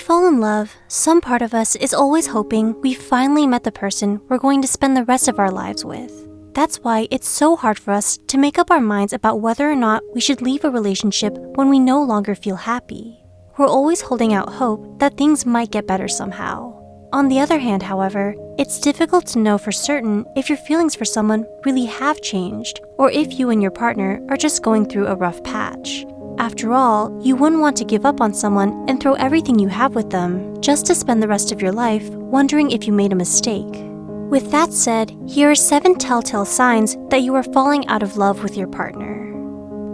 fall in love, some part of us is always hoping we finally met the person we're going to spend the rest of our lives with. That's why it's so hard for us to make up our minds about whether or not we should leave a relationship when we no longer feel happy. We're always holding out hope that things might get better somehow. On the other hand, however, it's difficult to know for certain if your feelings for someone really have changed, or if you and your partner are just going through a rough patch. After all, you wouldn't want to give up on someone and throw everything you have with them just to spend the rest of your life wondering if you made a mistake. With that said, here are 7 telltale signs that you are falling out of love with your partner.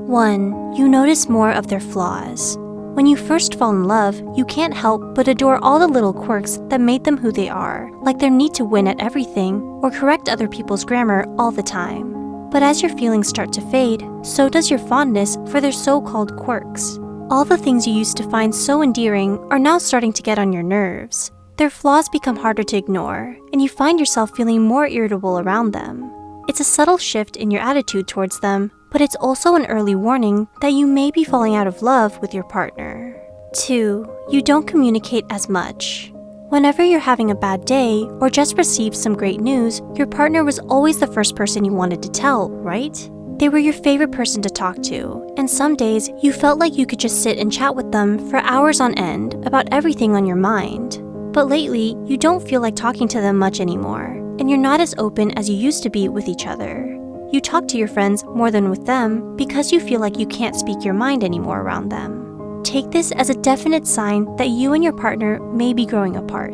1. You notice more of their flaws. When you first fall in love, you can't help but adore all the little quirks that made them who they are, like their need to win at everything or correct other people's grammar all the time. But as your feelings start to fade, so does your fondness for their so-called quirks. All the things you used to find so endearing are now starting to get on your nerves. Their flaws become harder to ignore, and you find yourself feeling more irritable around them. It's a subtle shift in your attitude towards them, but it's also an early warning that you may be falling out of love with your partner. 2. You don't communicate as much. Whenever you're having a bad day or just received some great news, your partner was always the first person you wanted to tell, right? They were your favorite person to talk to, and some days you felt like you could just sit and chat with them for hours on end about everything on your mind. But lately, you don't feel like talking to them much anymore, and you're not as open as you used to be with each other. You talk to your friends more than with them because you feel like you can't speak your mind anymore around them. Take this as a definite sign that you and your partner may be growing apart.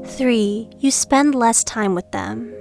3. You spend less time with them.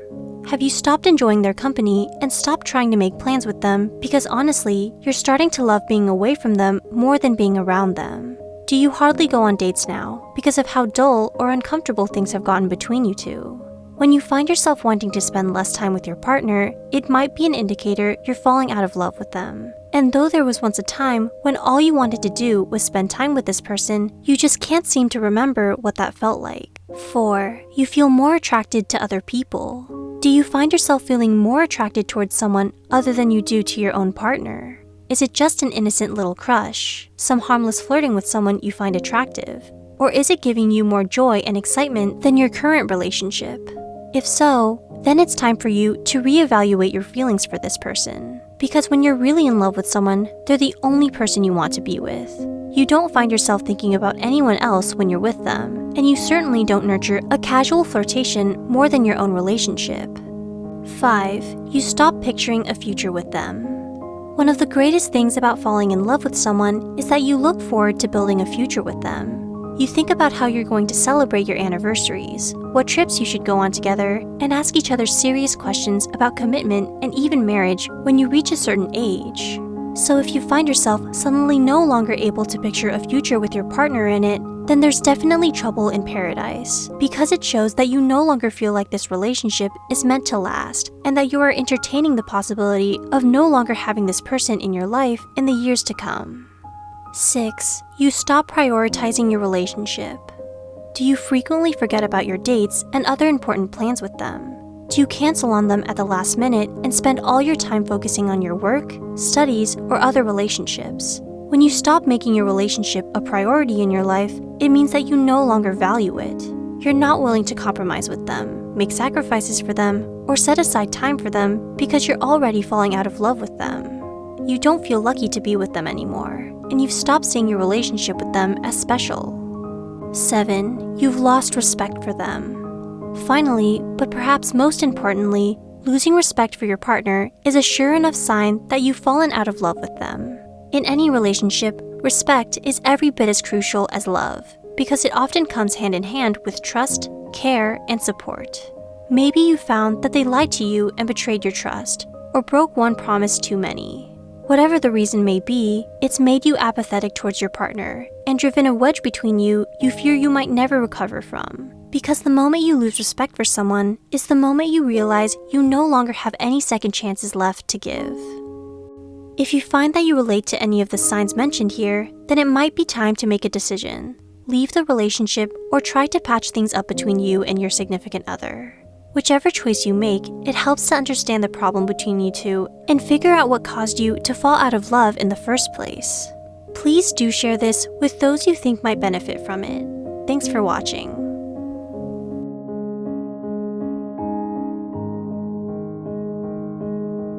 Have you stopped enjoying their company and stopped trying to make plans with them because honestly, you're starting to love being away from them more than being around them? Do you hardly go on dates now because of how dull or uncomfortable things have gotten between you two? When you find yourself wanting to spend less time with your partner, it might be an indicator you're falling out of love with them. And though there was once a time when all you wanted to do was spend time with this person, you just can't seem to remember what that felt like. 4. You feel more attracted to other people. Do you find yourself feeling more attracted towards someone other than you do to your own partner? Is it just an innocent little crush, some harmless flirting with someone you find attractive? Or is it giving you more joy and excitement than your current relationship? If so, then it's time for you to reevaluate your feelings for this person. Because when you're really in love with someone, they're the only person you want to be with. You don't find yourself thinking about anyone else when you're with them, and you certainly don't nurture a casual flirtation more than your own relationship. 5. You stop picturing a future with them. One of the greatest things about falling in love with someone is that you look forward to building a future with them. You think about how you're going to celebrate your anniversaries, what trips you should go on together, and ask each other serious questions about commitment and even marriage when you reach a certain age. So if you find yourself suddenly no longer able to picture a future with your partner in it, then there's definitely trouble in paradise, because it shows that you no longer feel like this relationship is meant to last, and that you are entertaining the possibility of no longer having this person in your life in the years to come. 6. You stop prioritizing your relationship. Do you frequently forget about your dates and other important plans with them? Do you cancel on them at the last minute and spend all your time focusing on your work, studies, or other relationships? When you stop making your relationship a priority in your life, it means that you no longer value it. You're not willing to compromise with them, make sacrifices for them, or set aside time for them because you're already falling out of love with them. You don't feel lucky to be with them anymore, and you've stopped seeing your relationship with them as special. 7. You've lost respect for them. Finally, but perhaps most importantly, losing respect for your partner is a sure enough sign that you've fallen out of love with them. In any relationship, respect is every bit as crucial as love, because it often comes hand in hand with trust, care, and support. Maybe you found that they lied to you and betrayed your trust, or broke one promise too many. Whatever the reason may be, it's made you apathetic towards your partner and driven a wedge between you fear you might never recover from. Because the moment you lose respect for someone is the moment you realize you no longer have any second chances left to give. If you find that you relate to any of the signs mentioned here, then it might be time to make a decision. Leave the relationship or try to patch things up between you and your significant other. Whichever choice you make, it helps to understand the problem between you two and figure out what caused you to fall out of love in the first place. Please do share this with those you think might benefit from it. Thanks for watching.